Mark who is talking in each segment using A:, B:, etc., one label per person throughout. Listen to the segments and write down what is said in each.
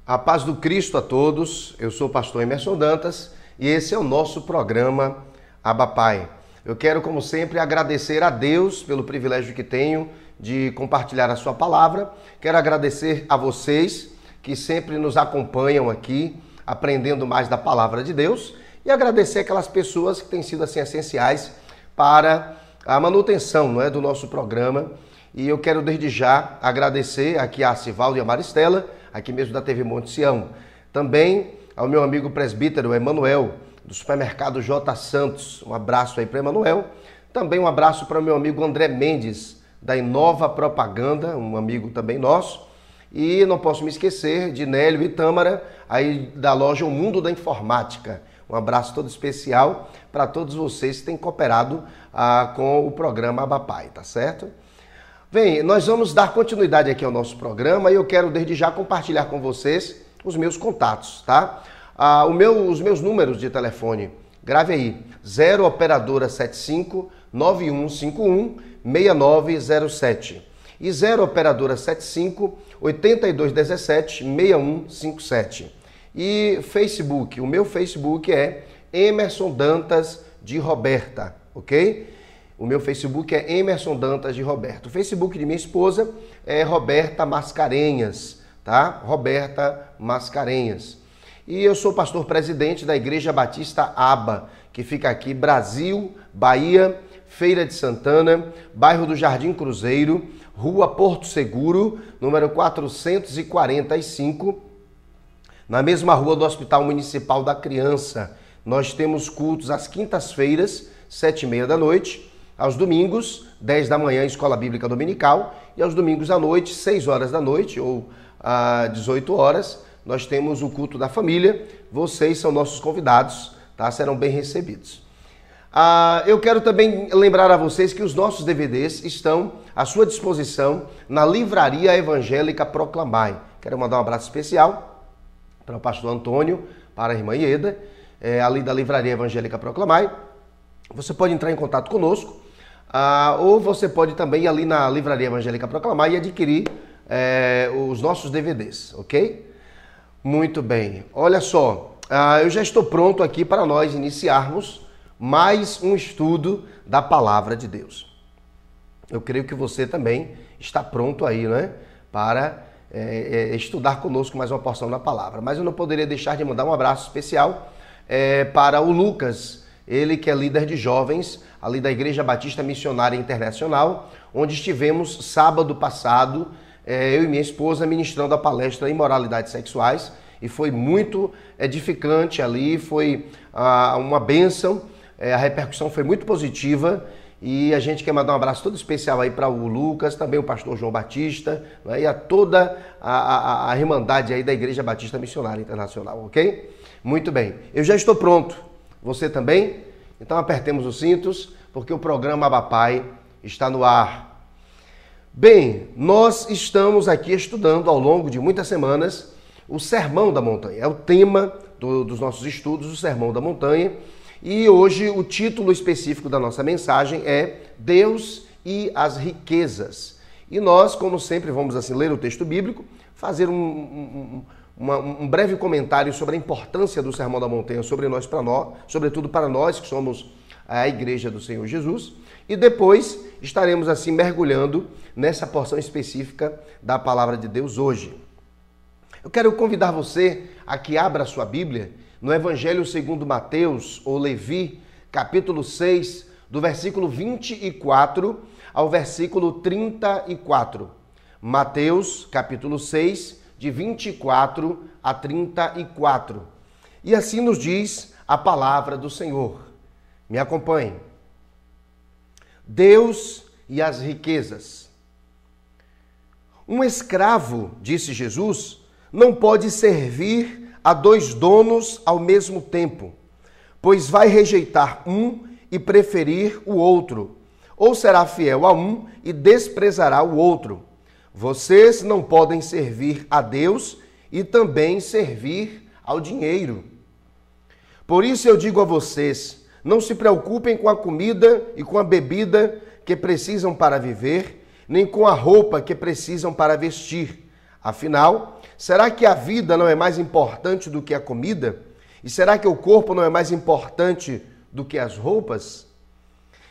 A: A paz do Cristo a todos, eu sou o pastor Emerson Dantas e esse é o nosso programa Abba Pai. Eu quero, como sempre, agradecer a Deus pelo privilégio que tenho de compartilhar a sua palavra. Quero agradecer a vocês que sempre nos acompanham aqui, aprendendo mais da palavra de Deus, e agradecer aquelas pessoas que têm sido assim essenciais para a manutenção, do nosso programa. E eu quero desde já agradecer aqui a Sivaldo e a Maristela, aqui mesmo da TV Monte Sião. Também ao meu amigo presbítero Emanuel, do supermercado J. Santos. Um abraço aí para Emanuel. Também um abraço para o meu amigo André Mendes, da Inova Propaganda, um amigo também nosso. E não posso me esquecer de Nélio e Tâmara, aí da loja O Mundo da Informática. Um abraço todo especial para todos vocês que têm cooperado com o programa Abba Pai, tá certo? Bem, nós vamos dar continuidade aqui ao nosso programa e eu quero desde já compartilhar com vocês os meus contatos, tá? Os meus números de telefone, grave aí, 0 operadora 75 9151 6907 e 0 operadora 75 8217 6157. E Facebook, o meu Facebook é Emerson Dantas de Roberta, ok? O meu Facebook é Emerson Dantas de Roberta. O Facebook de minha esposa é Roberta Mascarenhas, tá? Roberta Mascarenhas. E eu sou pastor presidente da Igreja Batista Abba, que fica aqui, Brasil, Bahia, Feira de Santana, bairro do Jardim Cruzeiro, Rua Porto Seguro, número 445, na mesma rua do Hospital Municipal da Criança. Nós temos cultos às quintas-feiras, 7h30 da noite, aos domingos, 10 da manhã, Escola Bíblica Dominical, e aos domingos à noite, 6 horas da noite, ou às 18 horas, nós temos o culto da família. Vocês são nossos convidados, tá? Serão bem recebidos. Eu quero também lembrar a vocês que os nossos DVDs estão à sua disposição na Livraria Evangélica Proclamai. Quero mandar um abraço especial para o pastor Antônio, para a irmã Ieda, ali da Livraria Evangélica Proclamai. Você pode entrar em contato conosco, ou você pode também ir ali na Livraria Evangélica Proclamai e adquirir os nossos DVDs, ok? Muito bem. Olha só, eu já estou pronto aqui para nós iniciarmos mais um estudo da Palavra de Deus. Eu creio que você também está pronto aí, para estudar conosco mais uma porção da Palavra. Mas eu não poderia deixar de mandar um abraço especial para o Lucas, ele que é líder de jovens ali da Igreja Batista Missionária Internacional, onde estivemos sábado passado, eu e minha esposa ministrando a palestra Imoralidades Sexuais, e foi muito edificante ali, foi uma bênção, a repercussão foi muito positiva, e a gente quer mandar um abraço todo especial aí para o Lucas, também o pastor João Batista, e a toda a irmandade aí da Igreja Batista Missionária Internacional, ok? Muito bem, eu já estou pronto, você também? Então apertemos os cintos, porque o programa Abba Pai está no ar. Bem, nós estamos aqui estudando ao longo de muitas semanas o Sermão da Montanha. É o tema dos nossos estudos, o Sermão da Montanha. E hoje o título específico da nossa mensagem é Deus e as Riquezas. E nós, como sempre, vamos assim ler o texto bíblico, fazer um breve comentário sobre a importância do Sermão da Montanha sobretudo para nós que somos a Igreja do Senhor Jesus, e depois estaremos assim mergulhando nessa porção específica da Palavra de Deus hoje. Eu quero convidar você a que abra a sua Bíblia no Evangelho segundo Mateus, ou Levi, capítulo 6, do versículo 24 ao versículo 34. Mateus, capítulo 6, de 24 a 34. E assim nos diz a palavra do Senhor. Me acompanhe. Deus e as riquezas. Um escravo, disse Jesus, não pode servir a dois donos ao mesmo tempo, pois vai rejeitar um e preferir o outro, ou será fiel a um e desprezará o outro. Vocês não podem servir a Deus e também servir ao dinheiro. Por isso eu digo a vocês, não se preocupem com a comida e com a bebida que precisam para viver, nem com a roupa que precisam para vestir. Afinal, será que a vida não é mais importante do que a comida? E será que o corpo não é mais importante do que as roupas?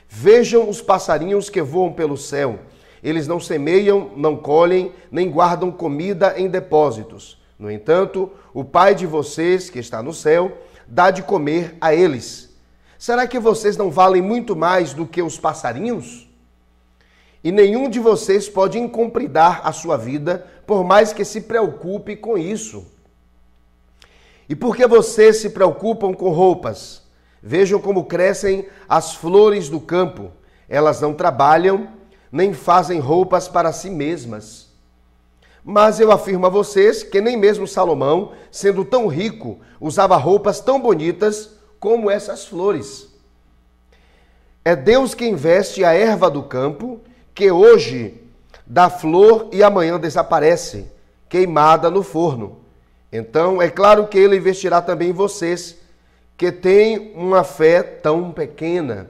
A: Vejam os passarinhos que voam pelo céu. Eles não semeiam, não colhem, nem guardam comida em depósitos. No entanto, o Pai de vocês, que está no céu, dá de comer a eles. Será que vocês não valem muito mais do que os passarinhos? E nenhum de vocês pode incompridar a sua vida, por mais que se preocupe com isso. E por que vocês se preocupam com roupas? Vejam como crescem as flores do campo. Elas não trabalham, nem fazem roupas para si mesmas. Mas eu afirmo a vocês que nem mesmo Salomão, sendo tão rico, usava roupas tão bonitas como essas flores. É Deus quem veste a erva do campo, que hoje dá flor e amanhã desaparece, queimada no forno. Então, é claro que ele investirá também em vocês, que têm uma fé tão pequena.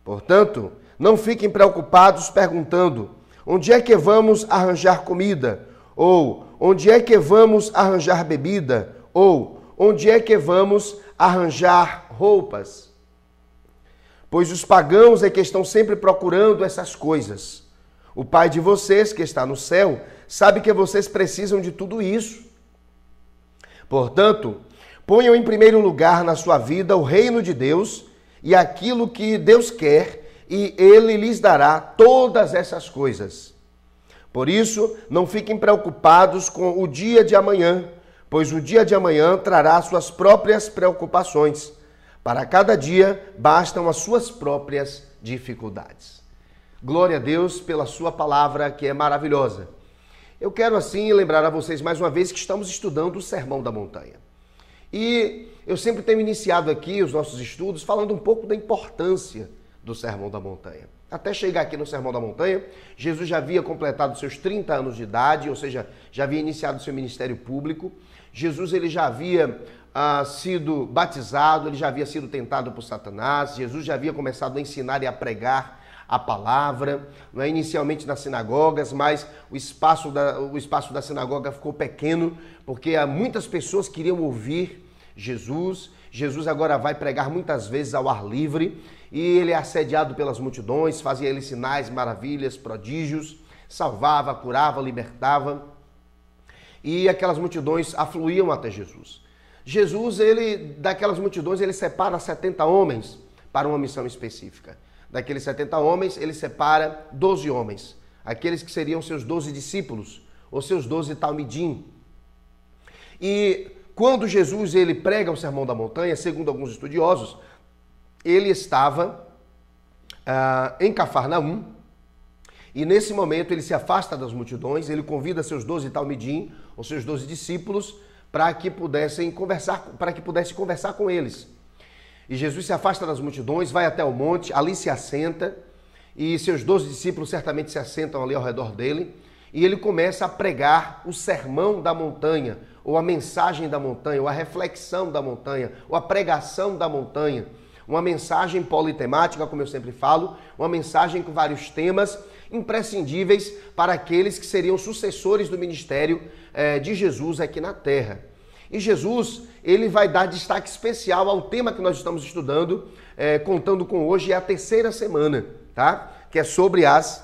A: Portanto, não fiquem preocupados perguntando: onde é que vamos arranjar comida? Ou onde é que vamos arranjar bebida? Ou onde é que vamos arranjar roupas? Pois os pagãos é que estão sempre procurando essas coisas. O Pai de vocês, que está no céu, sabe que vocês precisam de tudo isso. Portanto, ponham em primeiro lugar na sua vida o reino de Deus e aquilo que Deus quer, e Ele lhes dará todas essas coisas. Por isso, não fiquem preocupados com o dia de amanhã, pois o dia de amanhã trará suas próprias preocupações. Para cada dia bastam as suas próprias dificuldades. Glória a Deus pela sua palavra, que é maravilhosa. Eu quero assim lembrar a vocês mais uma vez que estamos estudando o Sermão da Montanha. E eu sempre tenho iniciado aqui os nossos estudos falando um pouco da importância do Sermão da Montanha. Até chegar aqui no Sermão da Montanha, Jesus já havia completado seus 30 anos de idade, ou seja, já havia iniciado seu ministério público. Jesus ele já havia sido batizado, ele já havia sido tentado por Satanás, Jesus já havia começado a ensinar e a pregar a palavra, não é inicialmente nas sinagogas, mas o espaço da sinagoga ficou pequeno, porque muitas pessoas queriam ouvir Jesus. Jesus agora vai pregar muitas vezes ao ar livre, e ele é assediado pelas multidões, fazia ele sinais, maravilhas, prodígios, salvava, curava, libertava, e aquelas multidões afluíam até Jesus. Jesus, daquelas multidões, ele separa 70 homens para uma missão específica. Daqueles 70 homens, ele separa 12 homens, aqueles que seriam seus 12 discípulos, ou seus 12 talmidim. E quando Jesus ele prega o Sermão da Montanha, segundo alguns estudiosos, ele estava em Cafarnaum, e nesse momento ele se afasta das multidões, ele convida seus 12 talmidim, ou seus 12 discípulos, para que pudesse conversar com eles. E Jesus se afasta das multidões, vai até o monte, ali se assenta, e seus 12 discípulos certamente se assentam ali ao redor dele, e ele começa a pregar o sermão da montanha, ou a mensagem da montanha, ou a reflexão da montanha, ou a pregação da montanha. Uma mensagem politemática, como eu sempre falo, uma mensagem com vários temas imprescindíveis para aqueles que seriam sucessores do ministério de Jesus aqui na Terra. E Jesus, ele vai dar destaque especial ao tema que nós estamos estudando, contando com hoje, é a terceira semana, tá? Que é sobre as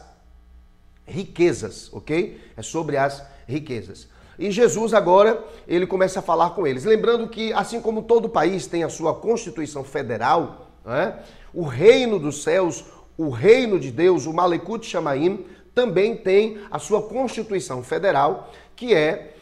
A: riquezas, ok? É sobre as riquezas. E Jesus agora, ele começa a falar com eles. Lembrando que, assim como todo país tem a sua Constituição Federal, né, o reino dos céus, o reino de Deus, o Malekut Shamaim, também tem a sua Constituição Federal, que é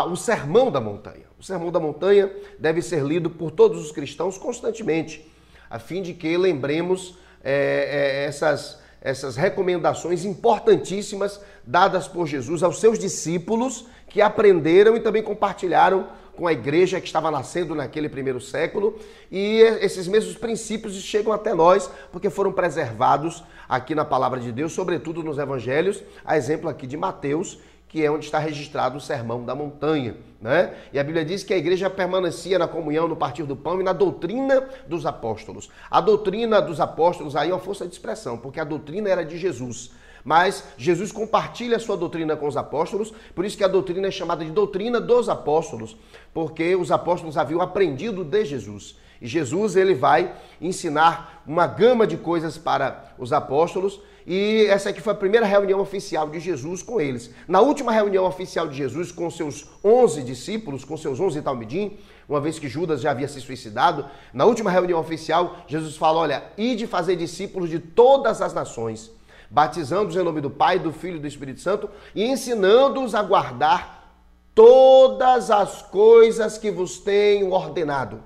A: o Sermão da Montanha. O Sermão da Montanha deve ser lido por todos os cristãos constantemente, a fim de que lembremos essas recomendações importantíssimas dadas por Jesus aos seus discípulos, que aprenderam e também compartilharam com a igreja que estava nascendo naquele primeiro século, e esses mesmos princípios chegam até nós, porque foram preservados aqui na Palavra de Deus, sobretudo nos Evangelhos, a exemplo aqui de Mateus, que é onde está registrado o Sermão da Montanha, né? E a Bíblia diz que a igreja permanecia na comunhão, no partir do pão e na doutrina dos apóstolos. A doutrina dos apóstolos aí é uma força de expressão, porque a doutrina era de Jesus. Mas Jesus compartilha a sua doutrina com os apóstolos, por isso que a doutrina é chamada de doutrina dos apóstolos, porque os apóstolos haviam aprendido de Jesus. E Jesus, ele vai ensinar uma gama de coisas para os apóstolos, e essa aqui foi a primeira reunião oficial de Jesus com eles. Na última reunião oficial de Jesus com seus 11 discípulos, com seus 11 talmidim, uma vez que Judas já havia se suicidado, na última reunião oficial, Jesus fala, olha, ide fazer discípulos de todas as nações, batizando-os em nome do Pai, do Filho e do Espírito Santo, e ensinando-os a guardar todas as coisas que vos tenho ordenado.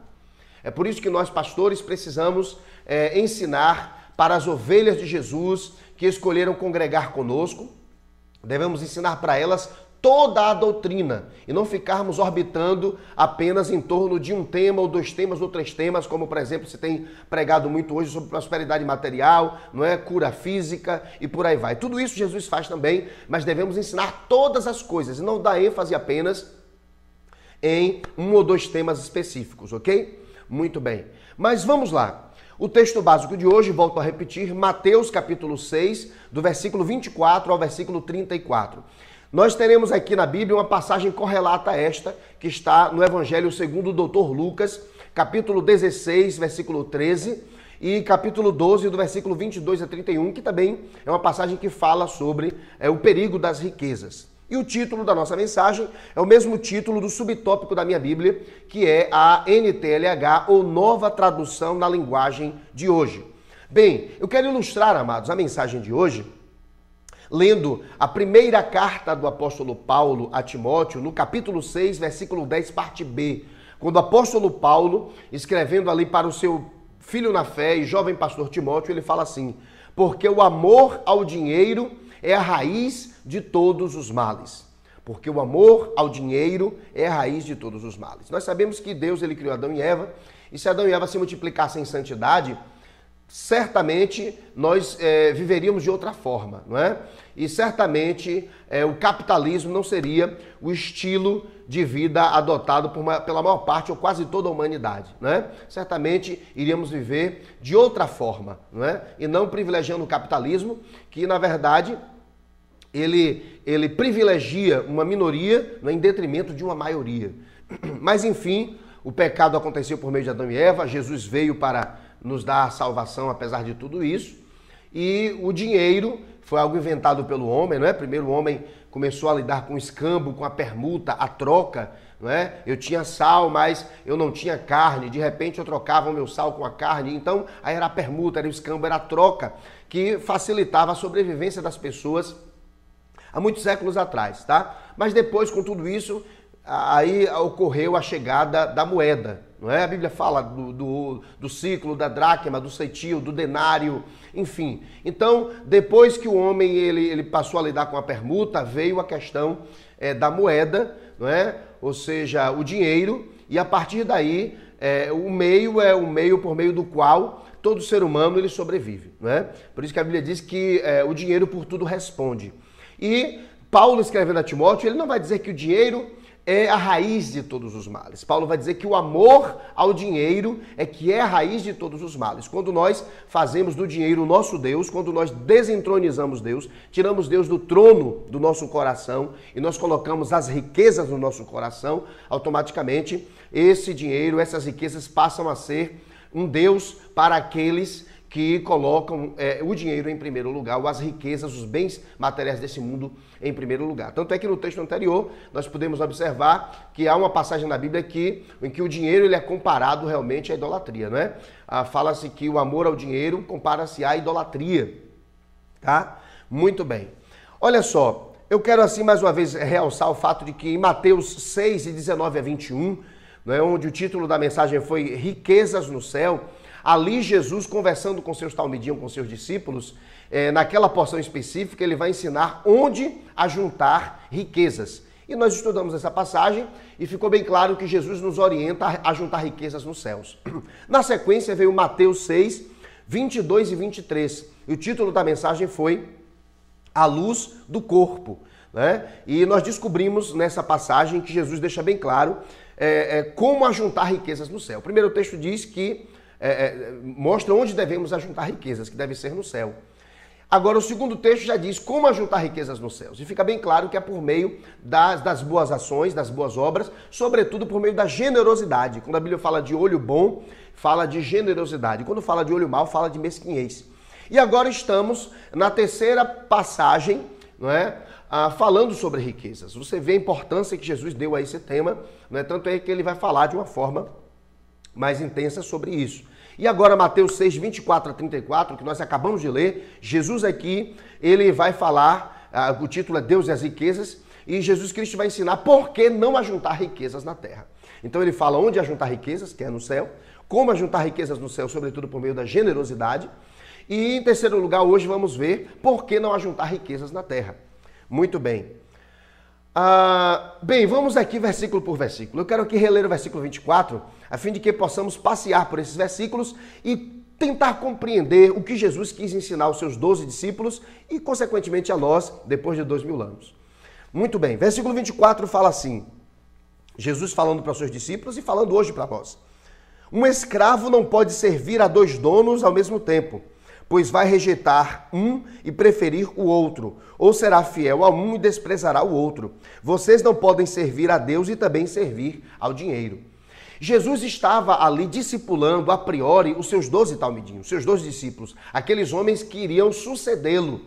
A: É por isso que nós, pastores, precisamos ensinar para as ovelhas de Jesus que escolheram congregar conosco. Devemos ensinar para elas toda a doutrina e não ficarmos orbitando apenas em torno de um tema ou 2 temas ou 3 temas, como, por exemplo, se tem pregado muito hoje sobre prosperidade material, não é? Cura física e por aí vai. Tudo isso Jesus faz também, mas devemos ensinar todas as coisas e não dar ênfase apenas em 1 ou 2 temas específicos, ok? Muito bem. Mas vamos lá. O texto básico de hoje, volto a repetir, Mateus capítulo 6, do versículo 24 ao versículo 34. Nós teremos aqui na Bíblia uma passagem correlata a esta, que está no Evangelho segundo o Dr. Lucas, capítulo 16, versículo 13, e capítulo 12, do versículo 22 a 31, que também é uma passagem que fala sobre o perigo das riquezas. E o título da nossa mensagem é o mesmo título do subtópico da minha Bíblia, que é a NTLH, ou Nova Tradução na Linguagem de Hoje. Bem, eu quero ilustrar, amados, a mensagem de hoje, lendo a primeira carta do apóstolo Paulo a Timóteo, no capítulo 6, versículo 10, parte B. Quando o apóstolo Paulo, escrevendo ali para o seu filho na fé e jovem pastor Timóteo, ele fala assim, porque o amor ao dinheiro é a raiz de todos os males. Porque o amor ao dinheiro é a raiz de todos os males. Nós sabemos que Deus ele criou Adão e Eva, e se Adão e Eva se multiplicassem em santidade, certamente nós viveríamos de outra forma, não é? E certamente o capitalismo não seria o estilo de vida adotado pela maior parte ou quase toda a humanidade, não é? Certamente iríamos viver de outra forma, não é? E não privilegiando o capitalismo, que na verdade ele privilegia uma minoria em detrimento de uma maioria. Mas enfim, o pecado aconteceu por meio de Adão e Eva, Jesus veio para nos dar a salvação apesar de tudo isso, e o dinheiro foi algo inventado pelo homem, não é? Primeiro o homem começou a lidar com o escambo, com a permuta, a troca, não é? Eu tinha sal, mas eu não tinha carne, de repente eu trocava o meu sal com a carne, então aí era a permuta, era o escambo, era a troca, que facilitava a sobrevivência das pessoas há muitos séculos atrás, tá? Mas depois, com tudo isso, aí ocorreu a chegada da moeda, não é? A Bíblia fala do ciclo, da dracma, do cetio, do denário, enfim. Então, depois que o homem ele passou a lidar com a permuta, veio a questão da moeda, não é? Ou seja, o dinheiro, e a partir daí, o meio é o meio por meio do qual todo ser humano ele sobrevive, não é? Por isso que a Bíblia diz que o dinheiro por tudo responde. E Paulo, escrevendo a Timóteo, ele não vai dizer que o dinheiro é a raiz de todos os males. Paulo vai dizer que o amor ao dinheiro é que é a raiz de todos os males. Quando nós fazemos do dinheiro o nosso Deus, quando nós desentronizamos Deus, tiramos Deus do trono do nosso coração e nós colocamos as riquezas no nosso coração, automaticamente esse dinheiro, essas riquezas passam a ser um Deus para aqueles que colocam o dinheiro em primeiro lugar, ou as riquezas, os bens materiais desse mundo em primeiro lugar. Tanto é que no texto anterior nós podemos observar que há uma passagem na Bíblia em que o dinheiro ele é comparado realmente à idolatria, não é? Fala-se que o amor ao dinheiro compara-se à idolatria, tá? Muito bem. Olha só, eu quero assim mais uma vez realçar o fato de que em Mateus 6, de 19 a 21, não é, onde o título da mensagem foi Riquezas no Céu, ali Jesus, conversando com seus talmidim, com seus discípulos, naquela porção específica, ele vai ensinar onde ajuntar riquezas. E nós estudamos essa passagem e ficou bem claro que Jesus nos orienta a juntar riquezas nos céus. Na sequência veio Mateus 6, 22 e 23. E o título da mensagem foi A Luz do Corpo, né? E nós descobrimos nessa passagem que Jesus deixa bem claro como ajuntar riquezas no céu. O primeiro texto diz que mostra onde devemos ajuntar riquezas, que deve ser no céu. Agora, o segundo texto já diz como ajuntar riquezas nos céus. E fica bem claro que é por meio das boas ações, das boas obras, sobretudo por meio da generosidade. Quando a Bíblia fala de olho bom, fala de generosidade. Quando fala de olho mau, fala de mesquinhez. E agora estamos na terceira passagem, não é? Falando sobre riquezas. Você vê a importância que Jesus deu a esse tema, não é? Tanto é que ele vai falar de uma forma mais intensa sobre isso. E agora Mateus 6, 24 a 34, que nós acabamos de ler, Jesus aqui, ele vai falar, o título é Deus e as riquezas, e Jesus Cristo vai ensinar por que não ajuntar riquezas na terra. Então ele fala onde ajuntar riquezas, que é no céu, como ajuntar riquezas no céu, sobretudo por meio da generosidade, e em terceiro lugar hoje vamos ver por que não ajuntar riquezas na terra. Muito bem. Bem, vamos aqui versículo por versículo. Eu quero aqui reler o versículo 24, a fim de que possamos passear por esses versículos e tentar compreender o que Jesus quis ensinar aos seus 12 discípulos e, consequentemente, a nós, depois de 2000 anos. Muito bem, versículo 24 fala assim, Jesus falando para os seus discípulos e falando hoje para nós. Um escravo não pode servir a 2 donos ao mesmo tempo, pois vai rejeitar um e preferir o outro, ou será fiel a um e desprezará o outro. Vocês não podem servir a Deus e também servir ao dinheiro. Jesus estava ali discipulando a priori os seus 12 talmidinhos, seus 12 discípulos, aqueles homens que iriam sucedê-lo.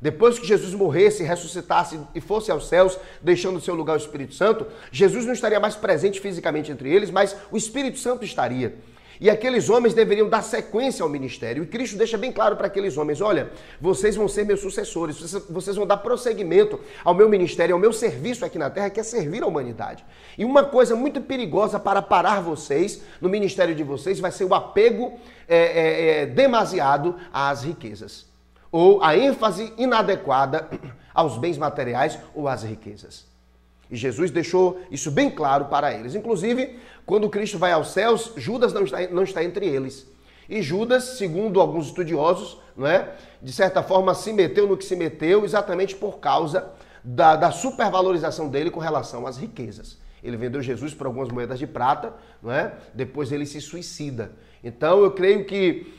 A: Depois que Jesus morresse, ressuscitasse e fosse aos céus, deixando o seu lugar o Espírito Santo, Jesus não estaria mais presente fisicamente entre eles, mas o Espírito Santo estaria. E aqueles homens deveriam dar sequência ao ministério. E Cristo deixa bem claro para aqueles homens, olha, vocês vão ser meus sucessores, vocês vão dar prosseguimento ao meu ministério, ao meu serviço aqui na terra, que é servir a humanidade. E uma coisa muito perigosa para parar vocês, no ministério de vocês, vai ser o apego demasiado às riquezas. Ou a ênfase inadequada aos bens materiais ou às riquezas. E Jesus deixou isso bem claro para eles. Inclusive, quando Cristo vai aos céus, Judas não está entre eles. E Judas, segundo alguns estudiosos, não é, de certa forma se meteu no que se meteu exatamente por causa da supervalorização dele com relação às riquezas. Ele vendeu Jesus por algumas moedas de prata, não é? Depois ele se suicida. Então eu creio que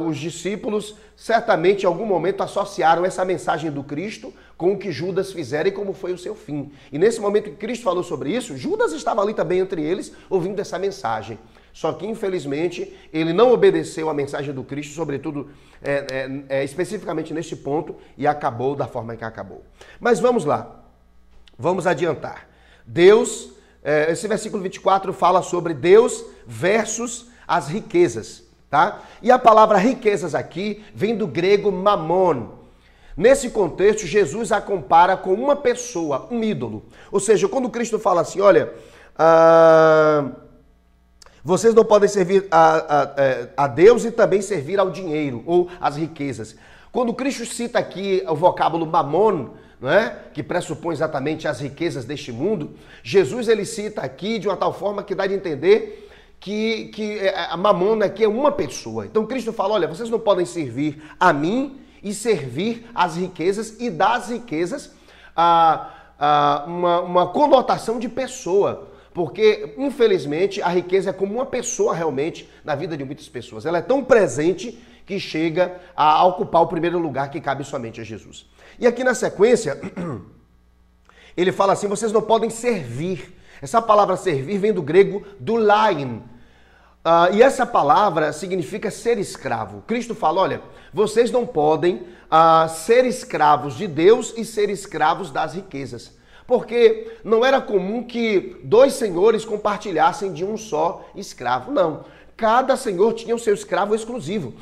A: os discípulos certamente em algum momento associaram essa mensagem do Cristo com o que Judas fizera e como foi o seu fim. E nesse momento que Cristo falou sobre isso, Judas estava ali também entre eles, ouvindo essa mensagem. Só que, infelizmente, ele não obedeceu à mensagem do Cristo, sobretudo, especificamente neste ponto, e acabou da forma que acabou. Mas vamos lá, vamos adiantar. Deus, esse versículo 24 fala sobre Deus versus as riquezas. Tá? E a palavra riquezas aqui vem do grego mamon. Nesse contexto, Jesus a compara com uma pessoa, um ídolo. Ou seja, quando Cristo fala assim, olha, vocês não podem servir a Deus e também servir ao dinheiro ou às riquezas. Quando Cristo cita aqui o vocábulo mamon, não é? Que pressupõe exatamente as riquezas deste mundo, Jesus ele cita aqui de uma tal forma que dá de entender que a mamona aqui é uma pessoa. Então Cristo fala, olha, vocês não podem servir a mim e servir as riquezas e das riquezas uma conotação de pessoa. Porque, infelizmente, a riqueza é como uma pessoa realmente na vida de muitas pessoas. Ela é tão presente que chega a ocupar o primeiro lugar que cabe somente a Jesus. E aqui na sequência, ele fala assim, vocês não podem servir. Essa palavra servir vem do grego doulain. E essa palavra significa ser escravo. Cristo fala, olha, vocês não podem ser escravos de Deus e ser escravos das riquezas. Porque não era comum que 2 senhores compartilhassem de um só escravo. Não, cada senhor tinha o seu escravo exclusivo.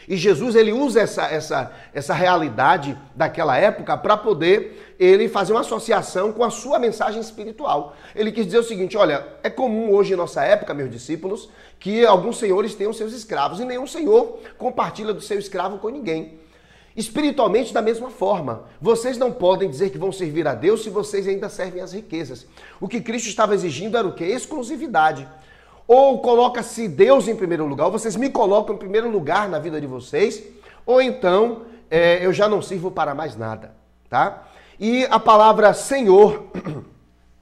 A: E Jesus ele usa essa realidade daquela época para poder ele fazer uma associação com a sua mensagem espiritual. Ele quis dizer o seguinte, olha, é comum hoje em nossa época, meus discípulos, que alguns senhores tenham seus escravos e nenhum senhor compartilha do seu escravo com ninguém. Espiritualmente, da mesma forma, vocês não podem dizer que vão servir a Deus se vocês ainda servem às riquezas. O que Cristo estava exigindo era o quê? Exclusividade. Ou coloca-se Deus em primeiro lugar, ou vocês me colocam em primeiro lugar na vida de vocês, ou então eu já não sirvo para mais nada, tá? E a palavra Senhor,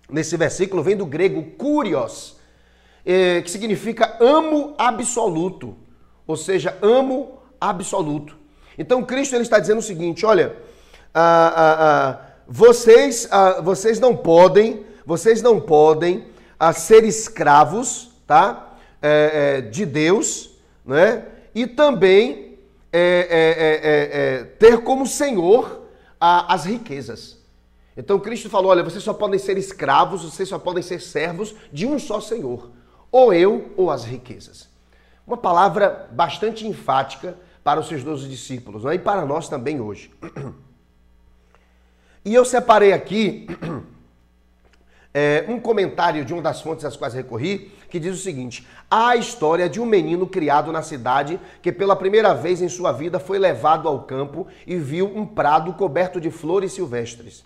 A: nesse versículo, vem do grego kurios, que significa amo absoluto, ou seja, amo absoluto. Então Cristo ele está dizendo o seguinte, olha, vocês não podem ser escravos, tá? De Deus, né? E também ter como senhor as riquezas. Então Cristo falou, olha, vocês só podem ser escravos, vocês só podem ser servos de um só Senhor, ou eu ou as riquezas. Uma palavra bastante enfática para os seus 12 discípulos, né? E para nós também hoje. E eu separei aqui um comentário de uma das fontes às quais recorri, que diz o seguinte: há a história de um menino criado na cidade que pela primeira vez em sua vida foi levado ao campo e viu um prado coberto de flores silvestres.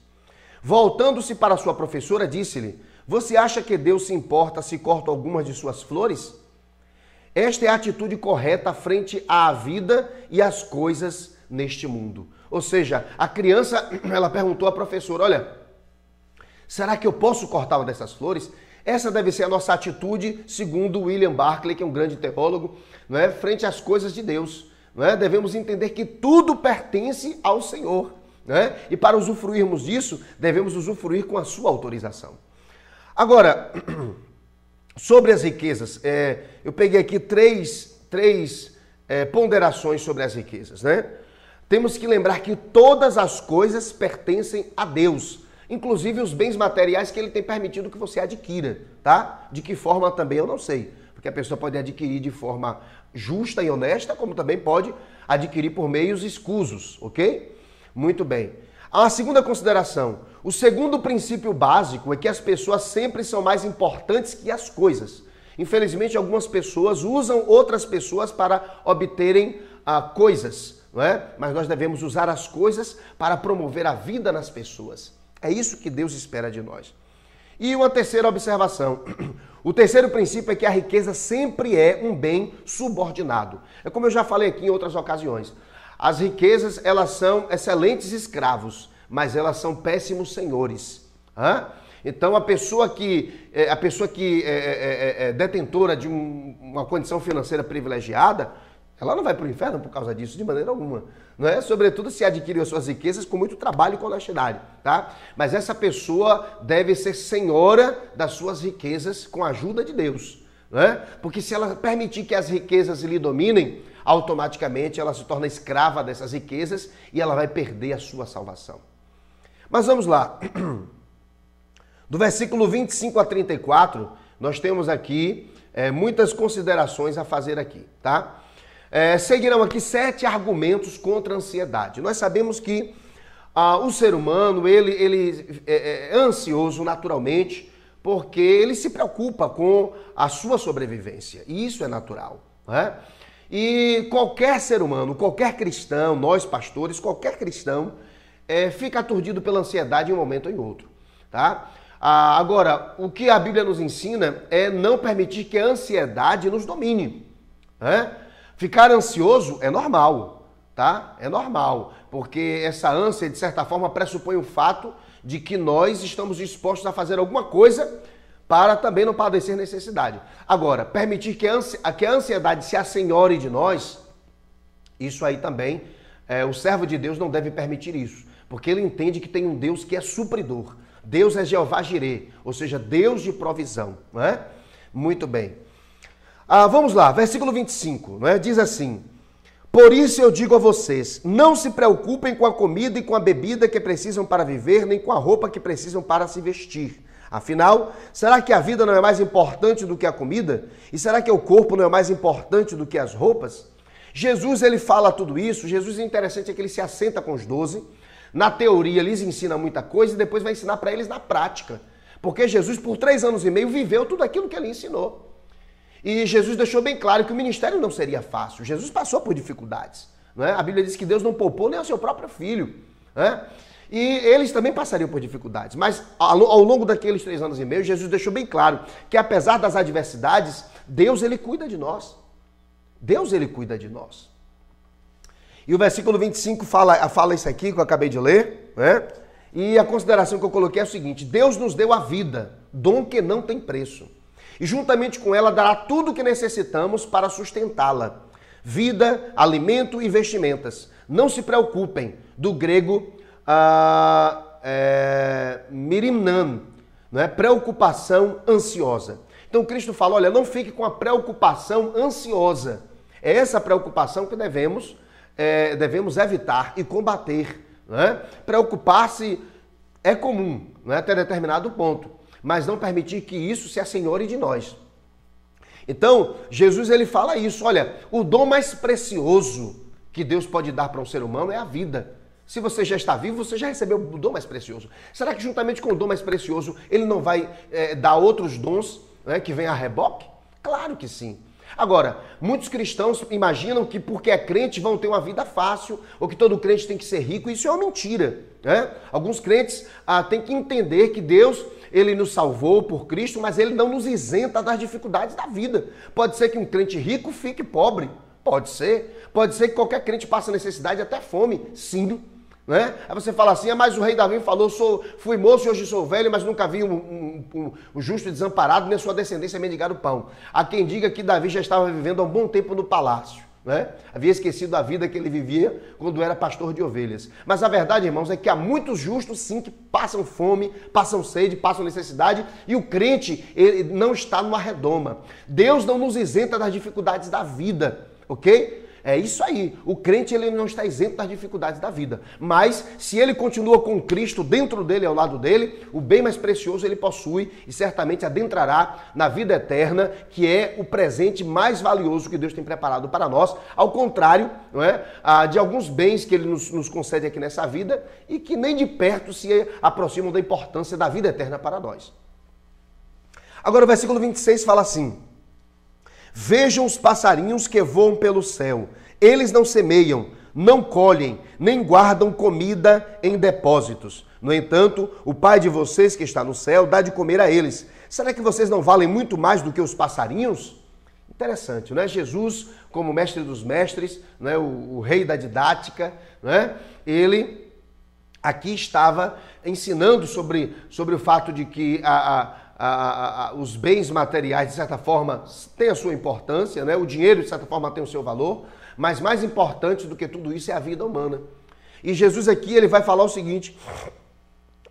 A: Voltando-se para sua professora, disse-lhe: você acha que Deus se importa se corta algumas de suas flores? Esta é a atitude correta frente à vida e às coisas neste mundo. Ou seja, a criança, ela perguntou à professora, olha, será que eu posso cortar uma dessas flores? Essa deve ser a nossa atitude, segundo William Barclay, que é um grande teólogo, não é? Frente às coisas de Deus. Não é? Devemos entender que tudo pertence ao Senhor. Não é? E para usufruirmos disso, devemos usufruir com a sua autorização. Agora, sobre as riquezas, eu peguei aqui três ponderações sobre as riquezas, né? Temos que lembrar que todas as coisas pertencem a Deus, inclusive os bens materiais que Ele tem permitido que você adquira, tá? De que forma também eu não sei, porque a pessoa pode adquirir de forma justa e honesta, como também pode adquirir por meios escusos, ok? Muito bem. A segunda consideração, o segundo princípio básico é que as pessoas sempre são mais importantes que as coisas. Infelizmente, algumas pessoas usam outras pessoas para obterem coisas, não é? Mas nós devemos usar as coisas para promover a vida nas pessoas. É isso que Deus espera de nós. E uma terceira observação. O terceiro princípio é que a riqueza sempre é um bem subordinado. É como eu já falei aqui em outras ocasiões. As riquezas, elas são excelentes escravos, mas elas são péssimos senhores. Então, a pessoa que é detentora de uma condição financeira privilegiada, ela não vai para o inferno por causa disso, de maneira alguma. Não é? Sobretudo se adquiriu as suas riquezas com muito trabalho e com honestidade, tá? Mas essa pessoa deve ser senhora das suas riquezas com a ajuda de Deus. Não é? Porque se ela permitir que as riquezas lhe dominem, automaticamente ela se torna escrava dessas riquezas e ela vai perder a sua salvação. Mas vamos lá. Do versículo 25 a 34, nós temos aqui muitas considerações a fazer aqui, tá? Seguirão aqui 7 argumentos contra a ansiedade. Nós sabemos que o ser humano, ele é ansioso naturalmente, porque ele se preocupa com a sua sobrevivência. E isso é natural, né? E qualquer ser humano, qualquer cristão, nós pastores, qualquer cristão, fica aturdido pela ansiedade em um momento ou em outro, tá? Agora, o que a Bíblia nos ensina é não permitir que a ansiedade nos domine, né? Ficar ansioso é normal, tá? É normal, porque essa ânsia, de certa forma, pressupõe o fato de que nós estamos dispostos a fazer alguma coisa para também não padecer necessidade. Agora, permitir que a ansiedade se assenhore de nós, isso aí também, o servo de Deus não deve permitir isso, porque ele entende que tem um Deus que é supridor. Deus é Jeová Jirê, ou seja, Deus de provisão, não é? Muito bem. Vamos lá, versículo 25, não é? Diz assim: por isso eu digo a vocês, não se preocupem com a comida e com a bebida que precisam para viver, nem com a roupa que precisam para se vestir. Afinal, será que a vida não é mais importante do que a comida? E será que o corpo não é mais importante do que as roupas? Jesus, ele fala tudo isso. Jesus, é interessante, é que ele se assenta com os 12. Na teoria, lhes ensina muita coisa e depois vai ensinar para eles na prática. Porque Jesus, por 3 anos e meio, viveu tudo aquilo que ele ensinou. E Jesus deixou bem claro que o ministério não seria fácil. Jesus passou por dificuldades, não é? A Bíblia diz que Deus não poupou nem ao seu próprio filho, né? E eles também passariam por dificuldades. Mas ao longo daqueles 3 anos e meio, Jesus deixou bem claro que apesar das adversidades, Deus, ele cuida de nós. Deus, ele cuida de nós. E o versículo 25 fala isso aqui que eu acabei de ler, né? E a consideração que eu coloquei é o seguinte: Deus nos deu a vida, dom que não tem preço. E juntamente com ela dará tudo o que necessitamos para sustentá-la. Vida, alimento e vestimentas. Não se preocupem, do grego mirimnan, não é? Preocupação ansiosa. Então Cristo fala, olha, não fique com a preocupação ansiosa. É essa preocupação que devemos evitar e combater. Não é? Preocupar-se é comum, não é? Até determinado ponto, mas não permitir que isso se assenhore de nós. Então, Jesus ele fala isso, olha, o dom mais precioso que Deus pode dar para um ser humano é a vida. Se você já está vivo, você já recebeu o dom mais precioso. Será que juntamente com o dom mais precioso, ele não vai dar outros dons, né, que vêm a reboque? Claro que sim. Agora, muitos cristãos imaginam que porque é crente vão ter uma vida fácil, ou que todo crente tem que ser rico, isso é uma mentira. Né? Alguns crentes têm que entender que Deus, ele nos salvou por Cristo, mas ele não nos isenta das dificuldades da vida. Pode ser que um crente rico fique pobre, pode ser. Pode ser que qualquer crente passe necessidade, até fome, sim. Né? Aí você fala assim, mas o rei Davi falou, fui moço e hoje sou velho, mas nunca vi um justo desamparado, nem sua descendência mendigar o pão. Há quem diga que Davi já estava vivendo há um bom tempo no palácio. Né? Havia esquecido a vida que ele vivia quando era pastor de ovelhas. Mas a verdade, irmãos, é que há muitos justos, sim, que passam fome, passam sede, passam necessidade, e o crente ele não está numa redoma. Deus não nos isenta das dificuldades da vida, ok? É isso aí, o crente ele não está isento das dificuldades da vida, mas se ele continua com Cristo dentro dele, ao lado dele, o bem mais precioso ele possui e certamente adentrará na vida eterna, que é o presente mais valioso que Deus tem preparado para nós, ao contrário, não é, de alguns bens que ele nos concede aqui nessa vida e que nem de perto se aproximam da importância da vida eterna para nós. Agora o versículo 26 fala assim: vejam os passarinhos que voam pelo céu. Eles não semeiam, não colhem, nem guardam comida em depósitos. No entanto, o Pai de vocês que está no céu dá de comer a eles. Será que vocês não valem muito mais do que os passarinhos? Interessante, não é? Jesus, como mestre dos mestres, não é? O rei da didática, não é? Ele aqui estava ensinando sobre o fato de que os bens materiais, de certa forma, têm a sua importância, né? O dinheiro, de certa forma, tem o seu valor, mas mais importante do que tudo isso é a vida humana. E Jesus aqui, ele vai falar o seguinte,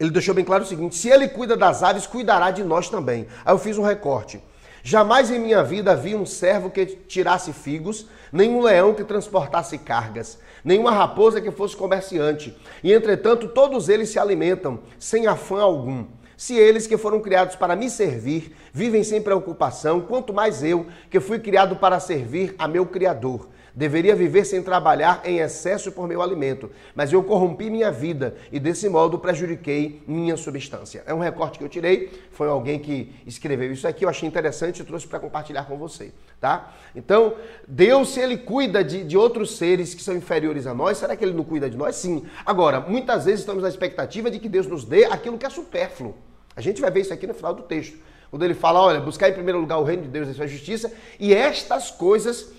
A: ele deixou bem claro o seguinte: se ele cuida das aves, cuidará de nós também. Aí eu fiz um recorte. Jamais em minha vida vi um servo que tirasse figos, nem um leão que transportasse cargas, nem uma raposa que fosse comerciante. E, entretanto, todos eles se alimentam, sem afã algum. Se eles que foram criados para me servir vivem sem preocupação, quanto mais eu, que fui criado para servir a meu Criador. Deveria viver sem trabalhar em excesso por meu alimento, mas eu corrompi minha vida e desse modo prejudiquei minha substância. É um recorte que eu tirei, foi alguém que escreveu isso aqui, eu achei interessante e trouxe para compartilhar com você, tá? Então, Deus, se ele cuida de outros seres que são inferiores a nós, será que ele não cuida de nós? Sim. Agora, muitas vezes estamos na expectativa de que Deus nos dê aquilo que é supérfluo. A gente vai ver isso aqui no final do texto, quando ele fala, olha, buscar em primeiro lugar o reino de Deus e a sua justiça, e estas coisas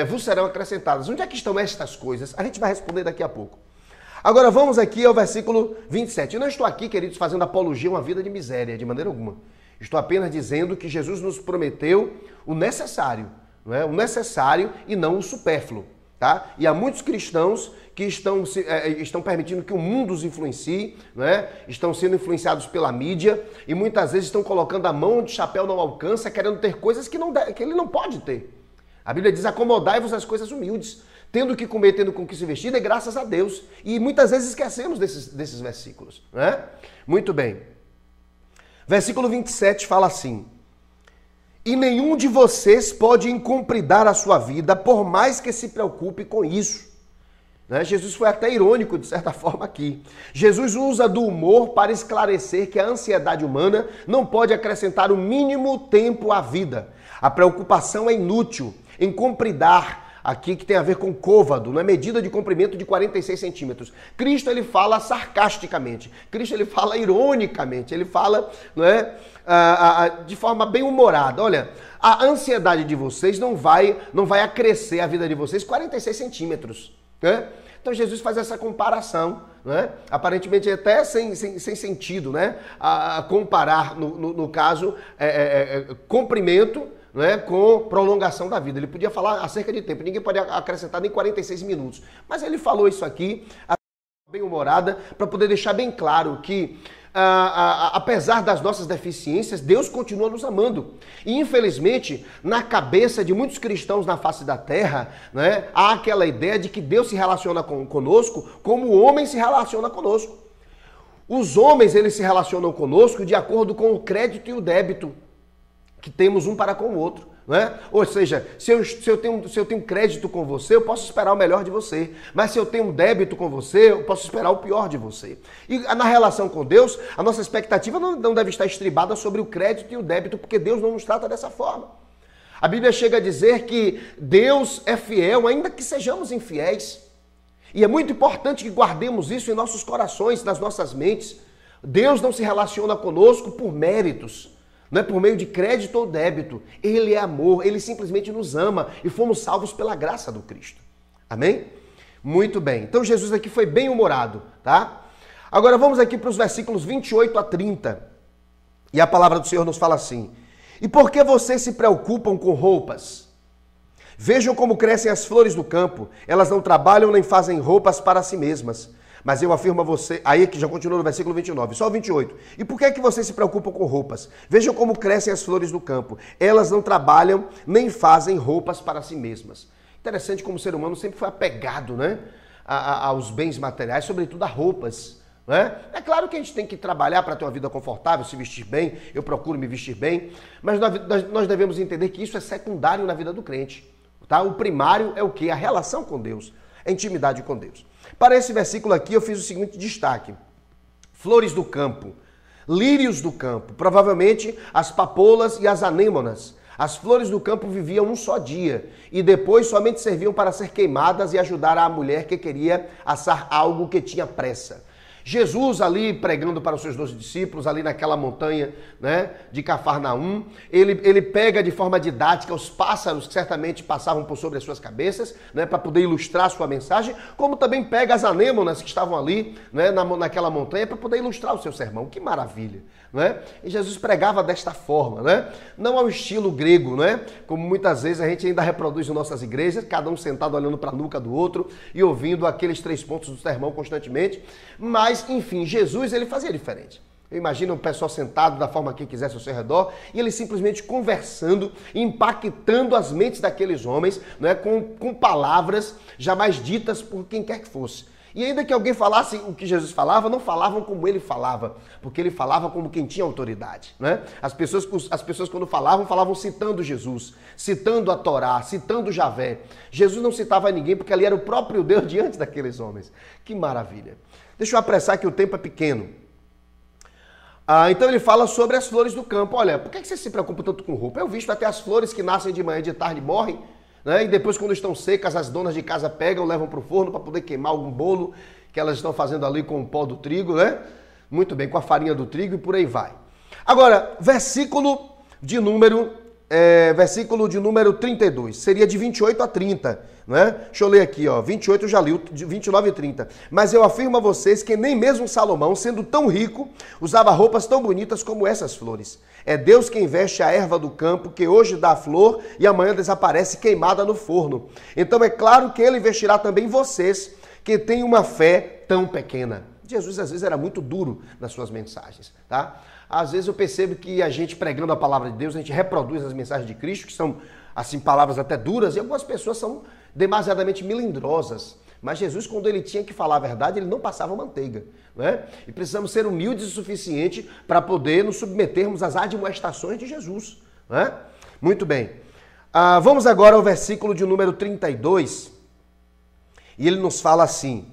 A: vos serão acrescentadas. Onde é que estão estas coisas? A gente vai responder daqui a pouco. Agora vamos aqui ao versículo 27. Eu não estou aqui, queridos, fazendo apologia a uma vida de miséria, de maneira alguma. Estou apenas dizendo que Jesus nos prometeu o necessário, não é? O necessário e não o supérfluo. Tá? E há muitos cristãos que estão permitindo que o mundo os influencie, né? Estão sendo influenciados pela mídia e muitas vezes estão colocando a mão onde o chapéu não alcança, querendo ter coisas que ele não pode ter. A Bíblia diz, acomodai-vos às coisas humildes, tendo que comer, tendo com que se vestir, é graças a Deus. E muitas vezes esquecemos desses versículos. Né? Muito bem. Versículo 27 fala assim: e nenhum de vocês pode incumpridar a sua vida, por mais que se preocupe com isso. Né? Jesus foi até irônico, de certa forma, aqui. Jesus usa do humor para esclarecer que a ansiedade humana não pode acrescentar o mínimo tempo à vida. A preocupação é inútil. Encompridar, aqui que tem a ver com côvado, na medida de comprimento de 46 centímetros. Cristo, ele fala sarcasticamente. Cristo, ele fala ironicamente. Ele fala, não é, de forma bem humorada. Olha, a ansiedade de vocês não vai acrescer a vida de vocês 46 centímetros. Né? Então Jesus faz essa comparação, né? Aparentemente até sem sentido, né? A comparar, no caso, comprimento, né, com prolongação da vida. Ele podia falar acerca de tempo, ninguém pode acrescentar nem 46 minutos. Mas ele falou isso aqui, bem-humorada, para poder deixar bem claro que, apesar das nossas deficiências, Deus continua nos amando. E, infelizmente, na cabeça de muitos cristãos na face da terra, né, há aquela ideia de que Deus se relaciona conosco como o homem se relaciona conosco. Os homens, eles se relacionam conosco de acordo com o crédito e o débito que temos um para com o outro. Né? Ou seja, se eu tenho crédito com você, eu posso esperar o melhor de você. Mas se eu tenho um débito com você, eu posso esperar o pior de você. E na relação com Deus, a nossa expectativa não deve estar estribada sobre o crédito e o débito, porque Deus não nos trata dessa forma. A Bíblia chega a dizer que Deus é fiel, ainda que sejamos infiéis. E é muito importante que guardemos isso em nossos corações, nas nossas mentes. Deus não se relaciona conosco por méritos. Não é por meio de crédito ou débito. Ele é amor, ele simplesmente nos ama e fomos salvos pela graça do Cristo. Amém? Muito bem. Então Jesus aqui foi bem humorado, tá? Agora vamos aqui para os versículos 28 a 30. E a palavra do Senhor nos fala assim: E por que vocês se preocupam com roupas? Vejam como crescem as flores do campo. Elas não trabalham nem fazem roupas para si mesmas. Mas eu afirmo a você, aí que já continua no versículo 29, só o 28. E por que é que vocês se preocupam com roupas? Vejam como crescem as flores do campo. Elas não trabalham nem fazem roupas para si mesmas. Interessante como o ser humano sempre foi apegado, né, aos bens materiais, sobretudo a roupas. Né? É claro que a gente tem que trabalhar para ter uma vida confortável, se vestir bem, eu procuro me vestir bem, mas nós devemos entender que isso é secundário na vida do crente. Tá? O primário é o quê? A relação com Deus, a intimidade com Deus. Para esse versículo aqui eu fiz o seguinte destaque: flores do campo, lírios do campo, provavelmente as papoulas e as anêmonas. As flores do campo viviam um só dia e depois somente serviam para ser queimadas e ajudar a mulher que queria assar algo que tinha pressa. Jesus ali pregando para os seus 12 discípulos, ali naquela montanha, né, de Cafarnaum, ele pega de forma didática os pássaros que certamente passavam por sobre as suas cabeças, né, para poder ilustrar a sua mensagem, como também pega as anêmonas que estavam ali, né, naquela montanha para poder ilustrar o seu sermão. Que maravilha! Né? E Jesus pregava desta forma, né? Não ao estilo grego, né? Como muitas vezes a gente ainda reproduz em nossas igrejas, cada um sentado olhando para a nuca do outro e ouvindo aqueles 3 pontos do sermão constantemente. Mas, enfim, Jesus ele fazia diferente. Eu imagino o pessoal sentado da forma que quisesse ao seu redor e ele simplesmente conversando, impactando as mentes daqueles homens, né? Com palavras jamais ditas por quem quer que fosse. E ainda que alguém falasse o que Jesus falava, não falavam como ele falava, porque ele falava como quem tinha autoridade. Né? As pessoas quando falavam citando Jesus, citando a Torá, citando Javé. Jesus não citava ninguém porque ali era o próprio Deus diante daqueles homens. Que maravilha. Deixa eu apressar que o tempo é pequeno. Então ele fala sobre as flores do campo. Olha, por que você se preocupa tanto com roupa? Eu visto até as flores que nascem de manhã e de tarde morrem. Né? E depois, quando estão secas, as donas de casa pegam, levam para o forno para poder queimar algum bolo que elas estão fazendo ali com o pó do trigo, né? Muito bem, com a farinha do trigo e por aí vai. Agora, versículo de número 32, seria de 28 a 30, né? Deixa eu ler aqui, ó, 28 eu já li, 29 e 30. Mas eu afirmo a vocês que nem mesmo Salomão, sendo tão rico, usava roupas tão bonitas como essas flores. É Deus quem veste a erva do campo, que hoje dá flor e amanhã desaparece queimada no forno. Então é claro que ele vestirá também vocês, que têm uma fé tão pequena. Jesus às vezes era muito duro nas suas mensagens, tá? Às vezes eu percebo que a gente pregando a palavra de Deus, a gente reproduz as mensagens de Cristo, que são, assim, palavras até duras, e algumas pessoas são demasiadamente melindrosas. Mas Jesus, quando ele tinha que falar a verdade, ele não passava manteiga, né? E precisamos ser humildes o suficiente para poder nos submetermos às admoestações de Jesus, né? Muito bem. Vamos agora ao versículo de número 32, e ele nos fala assim: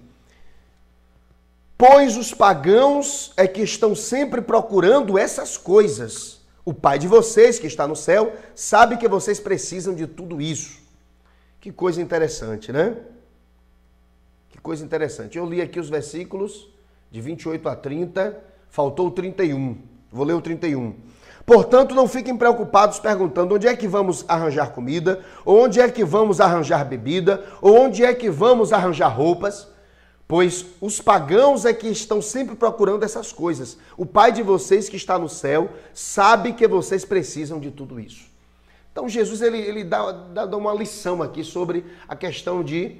A: pois os pagãos é que estão sempre procurando essas coisas. O Pai de vocês, que está no céu, sabe que vocês precisam de tudo isso. Que coisa interessante, né? Que coisa interessante. Eu li aqui os versículos de 28 a 30, faltou o 31. Vou ler o 31. Portanto, não fiquem preocupados perguntando onde é que vamos arranjar comida, ou onde é que vamos arranjar bebida, ou onde é que vamos arranjar roupas. Pois os pagãos é que estão sempre procurando essas coisas. O Pai de vocês que está no céu sabe que vocês precisam de tudo isso. Então Jesus ele dá uma lição aqui sobre a questão de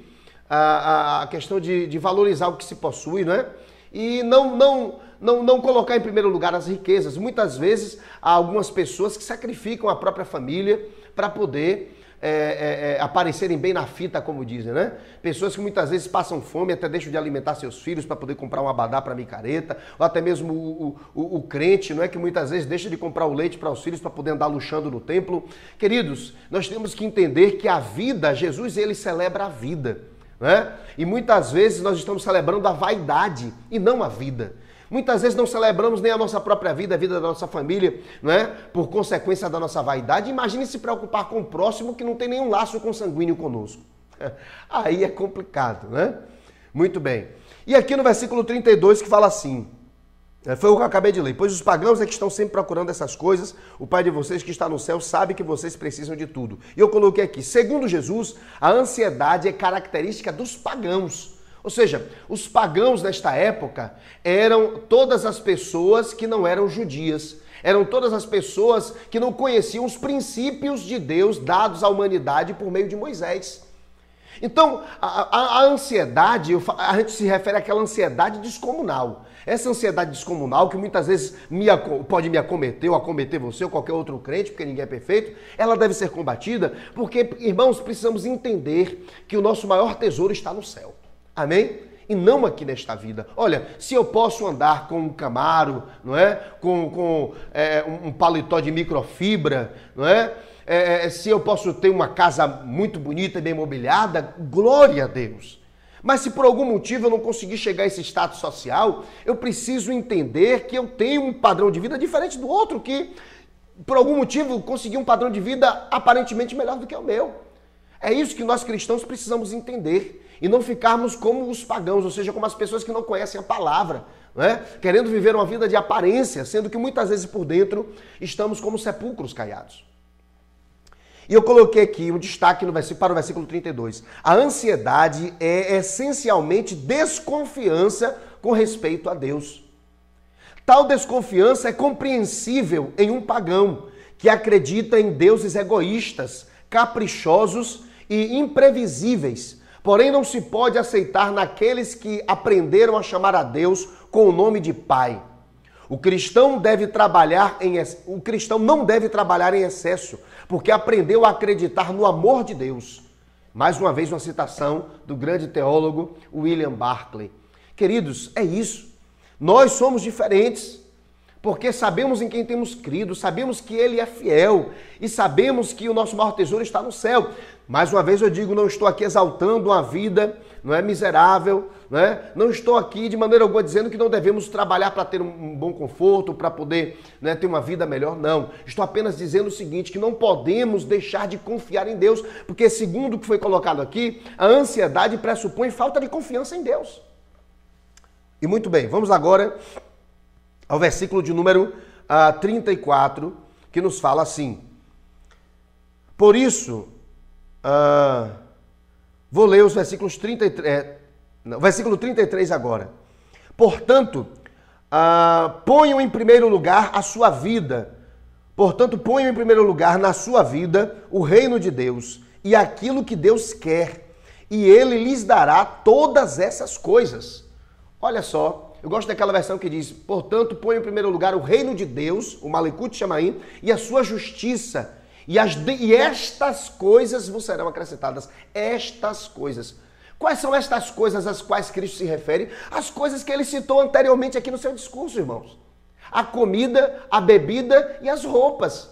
A: valorizar o que se possui, não é? E não colocar em primeiro lugar as riquezas. Muitas vezes há algumas pessoas que sacrificam a própria família para poder aparecerem bem na fita, como dizem, né? Pessoas que muitas vezes passam fome, até deixam de alimentar seus filhos para poder comprar um abadá para micareta, ou até mesmo o crente, não é, que muitas vezes deixa de comprar o leite para os filhos para poder andar luxando no templo. Queridos, nós temos que entender que a vida, Jesus, ele celebra a vida, né? E muitas vezes nós estamos celebrando a vaidade e não a vida. Muitas vezes não celebramos nem a nossa própria vida, a vida da nossa família, não é? Por consequência da nossa vaidade. Imagine se preocupar com o próximo que não tem nenhum laço consanguíneo conosco. Aí é complicado, né? Muito bem. E aqui no versículo 32 que fala assim, foi o que eu acabei de ler: pois os pagãos é que estão sempre procurando essas coisas, o Pai de vocês que está no céu sabe que vocês precisam de tudo. E eu coloquei aqui, segundo Jesus, a ansiedade é característica dos pagãos. Ou seja, os pagãos nesta época eram todas as pessoas que não eram judias, eram todas as pessoas que não conheciam os princípios de Deus dados à humanidade por meio de Moisés. Então, a ansiedade, a gente se refere àquela ansiedade descomunal. Essa ansiedade descomunal, que muitas vezes pode me acometer, ou acometer você, ou qualquer outro crente, porque ninguém é perfeito, ela deve ser combatida, porque, irmãos, precisamos entender que o nosso maior tesouro está no céu. Amém? E não aqui nesta vida. Olha, se eu posso andar com um Camaro, não é? Com um paletó de microfibra, não é? Se eu posso ter uma casa muito bonita e bem mobiliada, glória a Deus. Mas se por algum motivo eu não conseguir chegar a esse status social, eu preciso entender que eu tenho um padrão de vida diferente do outro, que por algum motivo conseguiu um padrão de vida aparentemente melhor do que o meu. É isso que nós cristãos precisamos entender. E não ficarmos como os pagãos, ou seja, como as pessoas que não conhecem a palavra, né? Querendo viver uma vida de aparência, sendo que muitas vezes por dentro estamos como sepulcros caiados. E eu coloquei aqui um destaque para o versículo 32. A ansiedade é essencialmente desconfiança com respeito a Deus. Tal desconfiança é compreensível em um pagão que acredita em deuses egoístas, caprichosos e imprevisíveis. Porém, não se pode aceitar naqueles que aprenderam a chamar a Deus com o nome de Pai. O cristão não deve trabalhar em excesso, porque aprendeu a acreditar no amor de Deus. Mais uma vez, uma citação do grande teólogo William Barclay. Queridos, é isso. Nós somos diferentes, porque sabemos em quem temos crido, sabemos que Ele é fiel e sabemos que o nosso maior tesouro está no céu. Mais uma vez eu digo, não estou aqui exaltando uma vida, não é, miserável, não estou aqui de maneira alguma dizendo que não devemos trabalhar para ter um bom conforto, para poder, ter uma vida melhor, não. Estou apenas dizendo o seguinte, que não podemos deixar de confiar em Deus, porque segundo o que foi colocado aqui, a ansiedade pressupõe falta de confiança em Deus. E muito bem, vamos agora ao versículo de número 34, que nos fala assim: por isso, vou ler os versículos 33, versículo 33 agora. Portanto, ponham em primeiro lugar a sua vida. Portanto, ponham em primeiro lugar na sua vida o reino de Deus e aquilo que Deus quer, e Ele lhes dará todas essas coisas. Olha só, eu gosto daquela versão que diz: portanto, ponham em primeiro lugar o reino de Deus, o Malekut Shamaim, e a sua justiça, e estas coisas vos serão acrescentadas. Estas coisas. Quais são estas coisas às quais Cristo se refere? As coisas que ele citou anteriormente aqui no seu discurso, irmãos. A comida, a bebida e as roupas.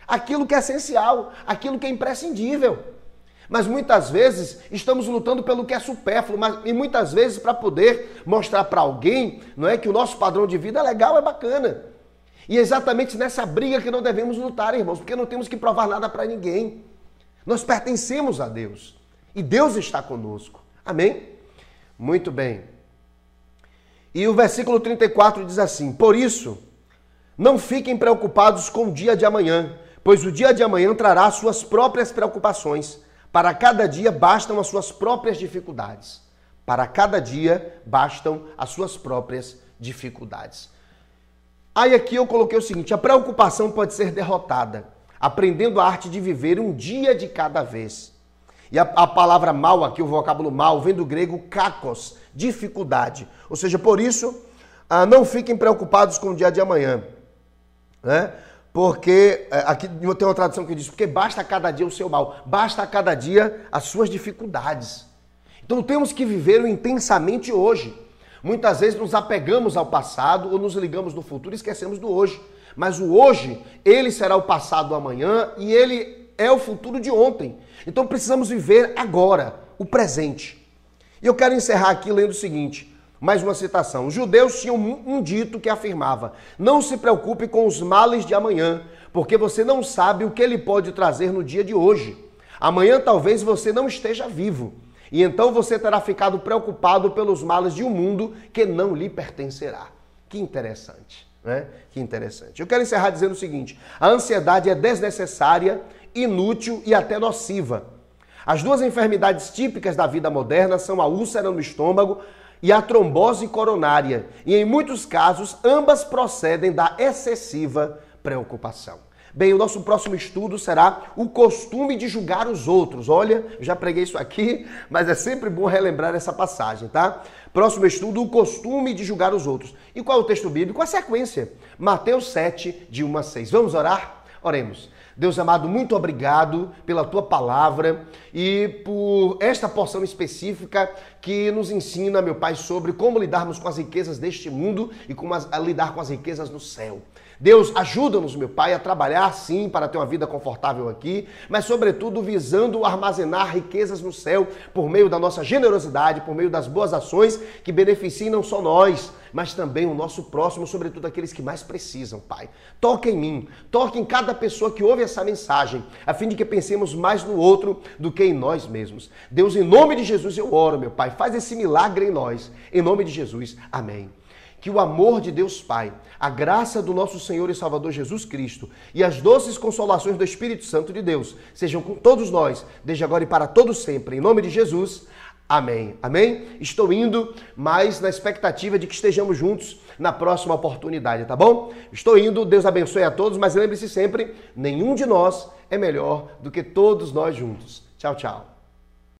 A: Aquilo que é essencial, aquilo que é imprescindível. Mas muitas vezes estamos lutando pelo que é supérfluo, e muitas vezes para poder mostrar para alguém, não é, que o nosso padrão de vida é legal, é bacana. E é exatamente nessa briga que não devemos lutar, irmãos, porque não temos que provar nada para ninguém. Nós pertencemos a Deus e Deus está conosco. Amém? Muito bem. E o versículo 34 diz assim: por isso, não fiquem preocupados com o dia de amanhã, pois o dia de amanhã trará suas próprias preocupações. Para cada dia bastam as suas próprias dificuldades. Para cada dia bastam as suas próprias dificuldades. Aí aqui eu coloquei o seguinte: a preocupação pode ser derrotada. aprendendo a arte de viver um dia de cada vez. E a palavra mal aqui, o vocábulo mal, vem do grego kakos, dificuldade. Ou seja, por isso, não fiquem preocupados com o dia de amanhã, né? Porque, aqui tem uma tradução que diz, porque basta cada dia o seu mal, basta cada dia as suas dificuldades. Então temos que viver o intensamente hoje. Muitas vezes nos apegamos ao passado ou nos ligamos no futuro e esquecemos do hoje. Mas o hoje, ele será o passado do amanhã e ele é o futuro de ontem. Então precisamos viver agora, o presente. E eu quero encerrar aqui lendo o seguinte, mais uma citação. Os judeus tinham um dito que afirmava: não se preocupe com os males de amanhã, porque você não sabe o que ele pode trazer no dia de hoje. Amanhã talvez você não esteja vivo. E então você terá ficado preocupado pelos males de um mundo que não lhe pertencerá. Que interessante, né? Que interessante. Eu quero encerrar dizendo o seguinte: a ansiedade é desnecessária, inútil e até nociva. As duas enfermidades típicas da vida moderna são a úlcera no estômago e a trombose coronária. E em muitos casos, ambas procedem da excessiva preocupação. Bem, o nosso próximo estudo será o costume de julgar os outros. Olha, eu já preguei isso aqui, mas é sempre bom relembrar essa passagem, tá? Próximo estudo, o costume de julgar os outros. E qual é o texto bíblico? A sequência. Mateus 7, de 1 a 6. Vamos orar? Oremos. Deus amado, muito obrigado pela tua palavra e por esta porção específica que nos ensina, meu Pai, sobre como lidarmos com as riquezas deste mundo e como lidar com as riquezas no céu. Deus, ajuda-nos, meu Pai, a trabalhar sim para ter uma vida confortável aqui, mas sobretudo visando armazenar riquezas no céu por meio da nossa generosidade, por meio das boas ações que beneficiem não só nós, mas também o nosso próximo, sobretudo aqueles que mais precisam, Pai. Toca em mim, toca em cada pessoa que ouve essa mensagem, a fim de que pensemos mais no outro do que em nós mesmos. Deus, em nome de Jesus eu oro, meu Pai, faz esse milagre em nós. Em nome de Jesus, amém. Que o amor de Deus Pai, a graça do nosso Senhor e Salvador Jesus Cristo e as doces consolações do Espírito Santo de Deus sejam com todos nós, desde agora e para todos sempre. Em nome de Jesus, amém. Amém? Estou indo, mas na expectativa de que estejamos juntos na próxima oportunidade, tá bom? Estou indo, Deus abençoe a todos, mas lembre-se sempre, nenhum de nós é melhor do que todos nós juntos. Tchau, tchau.